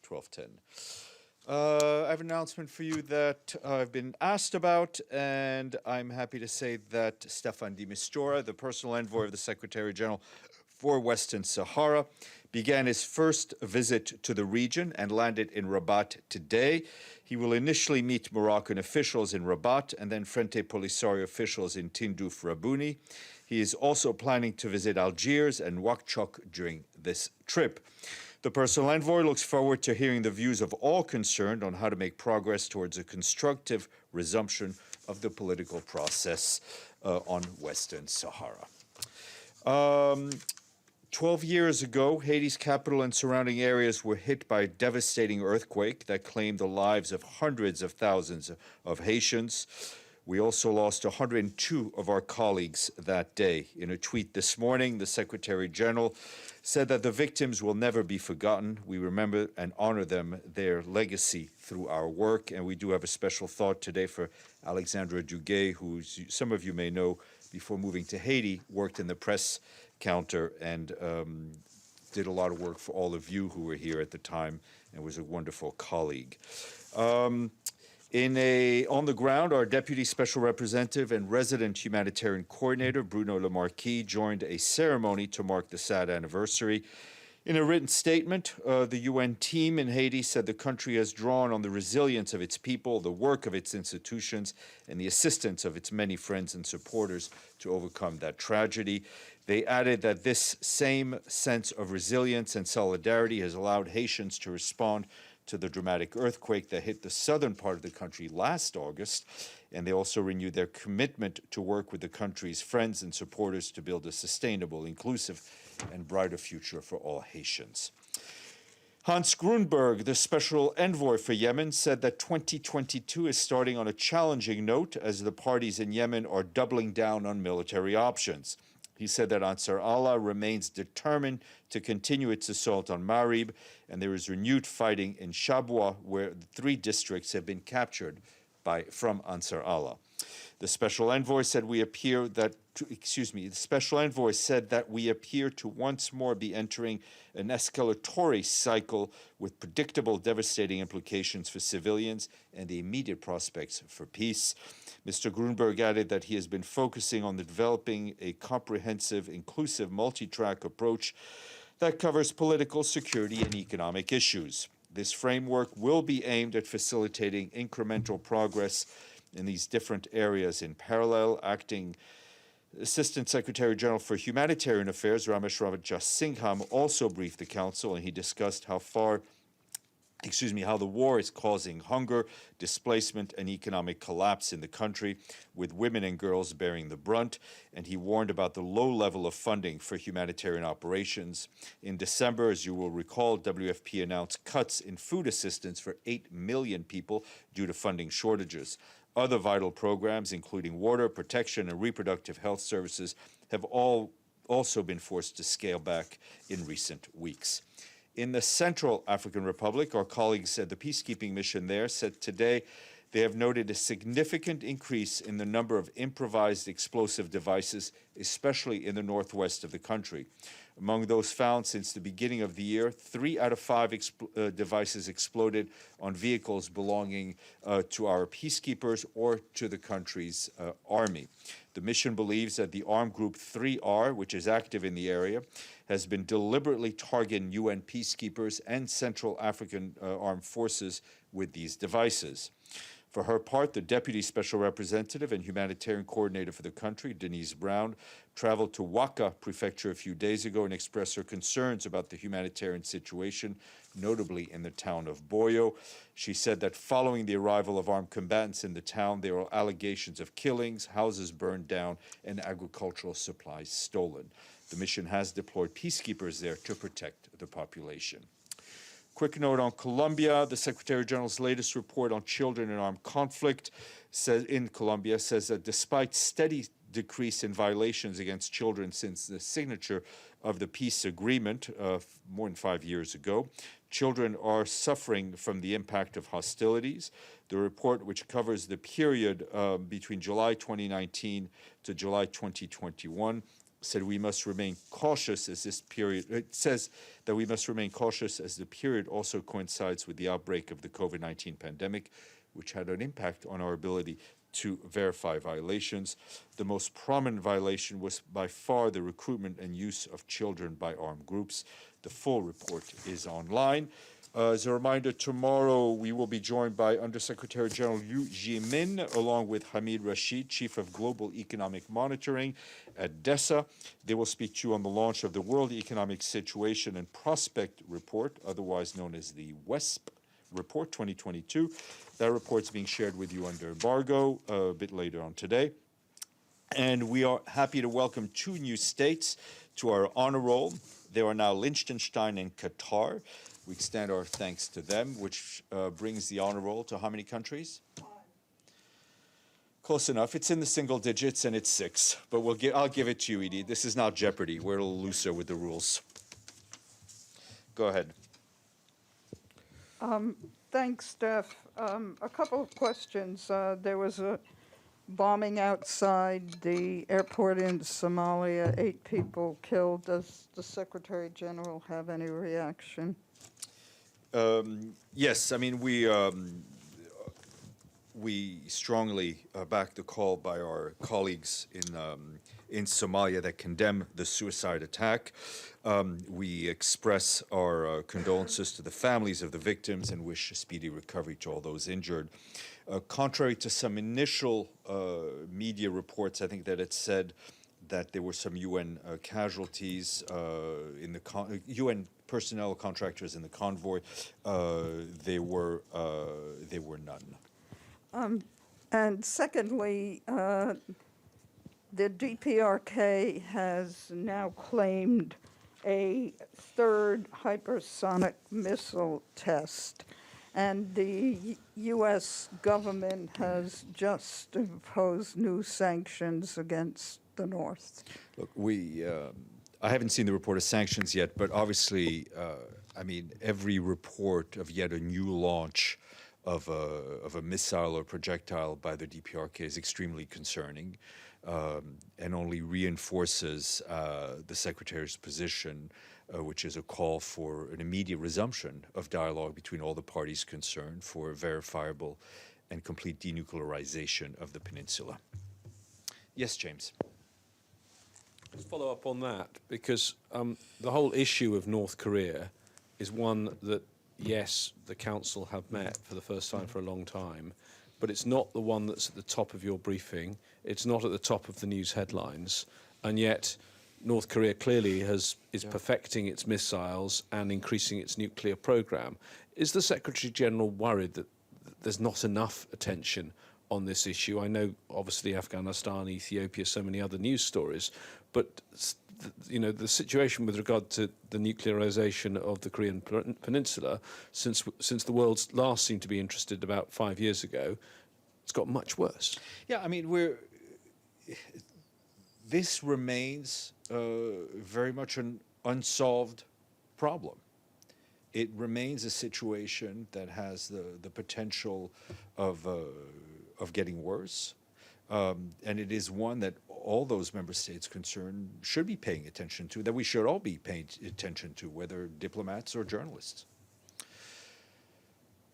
12:10. I have an announcement for you that I've been asked about, and I'm happy to say that Stéphane de Mistura, the personal envoy of the Secretary General for Western Sahara, began his first visit to the region and landed in Rabat today. He will initially meet Moroccan officials in Rabat and then Frente Polisario officials in Tindouf Rabouni. He is also planning to visit Algiers and Nouakchott during this trip. The personal envoy looks forward to hearing the views of all concerned on how to make progress towards a constructive resumption of the political process on Western Sahara. 12 years ago, Haiti's capital and surrounding areas were hit by a devastating earthquake that claimed the lives of hundreds of thousands of Haitians. We also lost 102 of our colleagues that day. In a tweet this morning, the Secretary General said that the victims will never be forgotten. We remember and honor them, their legacy through our work. And we do have a special thought today for Alexandra Duguay, who some of you may know before moving to Haiti, worked in the press counter and did a lot of work for all of you who were here at the time and was a wonderful colleague. On the ground, our Deputy Special Representative and resident humanitarian coordinator, Bruno Lemarquis, joined a ceremony to mark the sad anniversary. In a written statement, the UN team in Haiti said the country has drawn on the resilience of its people, the work of its institutions, and the assistance of its many friends and supporters to overcome that tragedy. They added that this same sense of resilience and solidarity has allowed Haitians to respond to the dramatic earthquake that hit the southern part of the country last August, and they also renewed their commitment to work with the country's friends and supporters to build a sustainable, inclusive, and brighter future for all Haitians. Hans Grunberg, the special envoy for Yemen, said that 2022 is starting on a challenging note as the parties in Yemen are doubling down on military options. He said that Ansar Allah remains determined to continue its assault on Marib, and there is renewed fighting in Shabwa, where 3 districts have been captured from Ansar Allah. The special envoy said the special envoy said that we appear to once more be entering an escalatory cycle with predictable, devastating implications for civilians and the immediate prospects for peace. Mr. Grunberg added that he has been focusing on developing a comprehensive, inclusive, multi-track approach that covers political, security, and economic issues. This framework will be aimed at facilitating incremental progress in these different areas in parallel. Acting Assistant Secretary General for Humanitarian Affairs, Ramesh Rajasingham, also briefed the Council, and he discussed how the war is causing hunger, displacement, and economic collapse in the country, with women and girls bearing the brunt. And he warned about the low level of funding for humanitarian operations. In December, as you will recall, WFP announced cuts in food assistance for 8 million people due to funding shortages. Other vital programs, including water, protection, and reproductive health services, have also been forced to scale back in recent weeks. In the Central African Republic, our colleagues at the peacekeeping mission there said today they have noted a significant increase in the number of improvised explosive devices, especially in the northwest of the country. Among those found since the beginning of the year, 3 out of 5 devices exploded on vehicles belonging to our peacekeepers or to the country's army. The mission believes that the armed group 3R, which is active in the area, has been deliberately targeting UN peacekeepers and Central African armed forces with these devices. For her part, the Deputy Special Representative and Humanitarian Coordinator for the country, Denise Brown, traveled to Ouaka Prefecture a few days ago and expressed her concerns about the humanitarian situation, notably in the town of Boyo. She said that following the arrival of armed combatants in the town, there were allegations of killings, houses burned down, and agricultural supplies stolen. The mission has deployed peacekeepers there to protect the population. Quick note on Colombia. The Secretary General's latest report on children in armed conflict in Colombia says that despite steady decrease in violations against children since the signature of the peace agreement more than 5 years ago, children are suffering from the impact of hostilities. The report, which covers the period between July 2019 to July 2021, said we must remain cautious as this period, it says that we must remain cautious as the period also coincides with the outbreak of the COVID-19 pandemic, which had an impact on our ability to verify violations. The most prominent violation was by far the recruitment and use of children by armed groups. The full report is online. As a reminder, tomorrow we will be joined by Undersecretary General Liu Jimin, along with Hamid Rashid, Chief of Global Economic Monitoring at DESA. They will speak to you on the launch of the World Economic Situation and Prospect Report, otherwise known as the WESP Report 2022. That report is being shared with you under embargo a bit later on today. And we are happy to welcome 2 new states to our honor roll. There are now Liechtenstein and Qatar. We extend our thanks to them, which brings the honor roll to how many countries? 5. Close enough. It's in the single digits, and it's 6. But I'll give it to you, Edie. This is not Jeopardy. We're a little looser with the rules. Go ahead. Thanks, Steph. A couple of questions. There was a bombing outside the airport in Somalia, 8 people killed. Does the Secretary General have any reaction? Yes, I mean, we strongly back the call by our colleagues in Somalia that condemn the suicide attack. We express our condolences to the families of the victims and wish a speedy recovery to all those injured. Contrary to some initial media reports, I think that it said that there were some UN casualties in the UN personnel contractors in the convoy. There were none. And secondly, the DPRK has now claimed a 3rd hypersonic missile test, and the U.S. government has just imposed new sanctions against the North. Look, I haven't seen the report of sanctions yet, but obviously, I mean, every report of yet a new launch of a missile or projectile by the DPRK is extremely concerning, and only reinforces the Secretary's position, which is a call for an immediate resumption of dialogue between all the parties concerned for verifiable and complete denuclearization of the peninsula. Yes, James. Let's follow up on that, because the whole issue of North Korea is one that, yes, the Council have met for the first time for a long time, but it's not the one that's at the top of your briefing. It's not at the top of the news headlines. And yet North Korea clearly is perfecting its missiles and increasing its nuclear program. Is the Secretary General worried that there's not enough attention on this issue? I know, obviously, Afghanistan, Ethiopia, so many other news stories, but you know, the situation with regard to the nuclearization of the Korean Peninsula, since the world's last seemed to be interested about 5 years ago, it's got much worse. Yeah, I mean, this remains very much an unsolved problem. It remains a situation that has the potential of getting worse, and it is one that all those member states concerned should be paying attention to, that we should all be paying attention to, whether diplomats or journalists.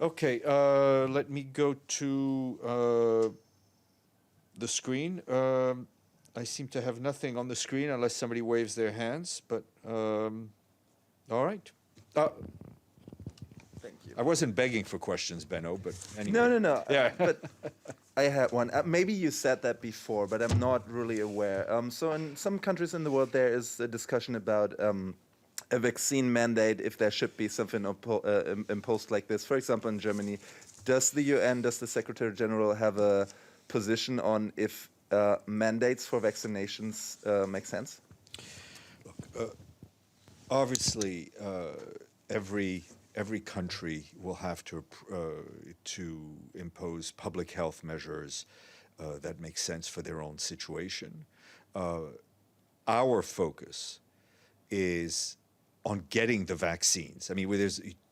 Okay, let me go to the screen. I seem to have nothing on the screen unless somebody waves their hands, but all right. Thank you. I wasn't begging for questions, Benno, but anyway. No. Yeah. But I had one. Maybe you said that before, but I'm not really aware. So in some countries in the world, there is a discussion about a vaccine mandate, if there should be something imposed like this. For example, in Germany, does the UN, does the Secretary General have a position on if mandates for vaccinations make sense? Look, obviously, every country will have to impose public health measures that make sense for their own situation. Our focus is on getting the vaccines. I mean,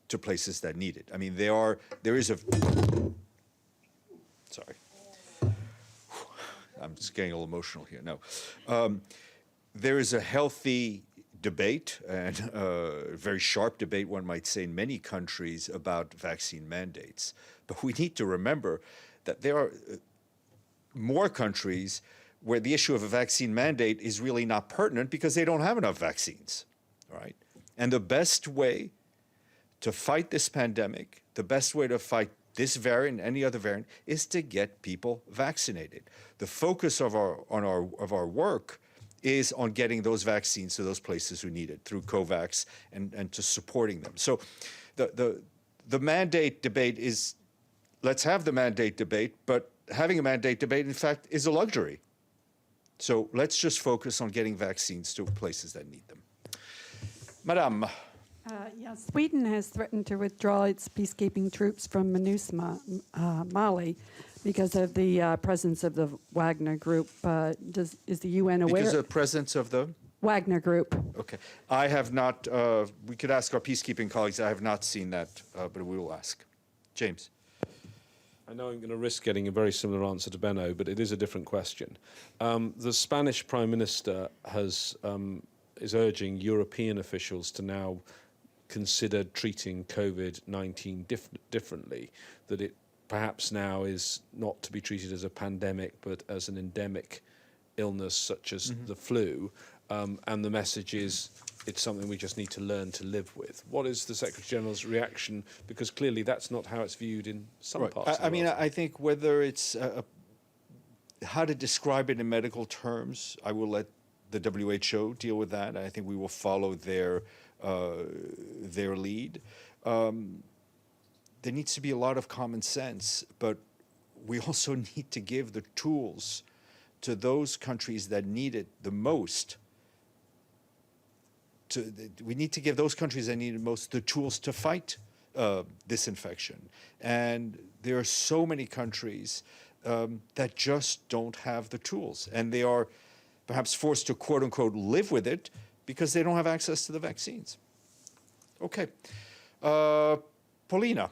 to places that need it. I mean, there is a. Sorry, I'm just getting a little emotional here. No. there is a healthy debate, and a very sharp debate, one might say, in many countries about vaccine mandates. But we need to remember that there are more countries where the issue of a vaccine mandate is really not pertinent because they don't have enough vaccines, right? And the best way to fight this pandemic, the best way to fight this variant and any other variant, is to get people vaccinated. The focus of our work is on getting those vaccines to those places who need it through COVAX and to supporting them. So the mandate debate is, let's have the mandate debate, but having a mandate debate, in fact, is a luxury. So let's just focus on getting vaccines to places that need them. Madame. Sweden has threatened to withdraw its peacekeeping troops from MINUSMA, Mali, because of the presence of the Wagner Group. Is the UN aware? Because of the presence of the? Wagner Group. Okay. I have not, we could ask our peacekeeping colleagues. I have not seen that, but we will ask. James. I know I'm going to risk getting a very similar answer to Benno, but it is a different question. The Spanish Prime Minister is urging European officials to now consider treating COVID-19 differently, that it perhaps now is not to be treated as a pandemic, but as an endemic illness such as the flu. And the message is it's something we just need to learn to live with. What is the Secretary-General's reaction? Because clearly that's not how it's viewed in some parts of the world. I mean, I think whether it's how to describe it in medical terms, I will let the WHO deal with that. I think we will follow their lead. There needs to be a lot of common sense, but we also need to give the tools to those countries that need it the most. We need to give those countries that need it most the tools to fight this infection. And there are so many countries that just don't have the tools, and they are perhaps forced to, quote unquote, live with it because they don't have access to the vaccines. Okay. Paulina.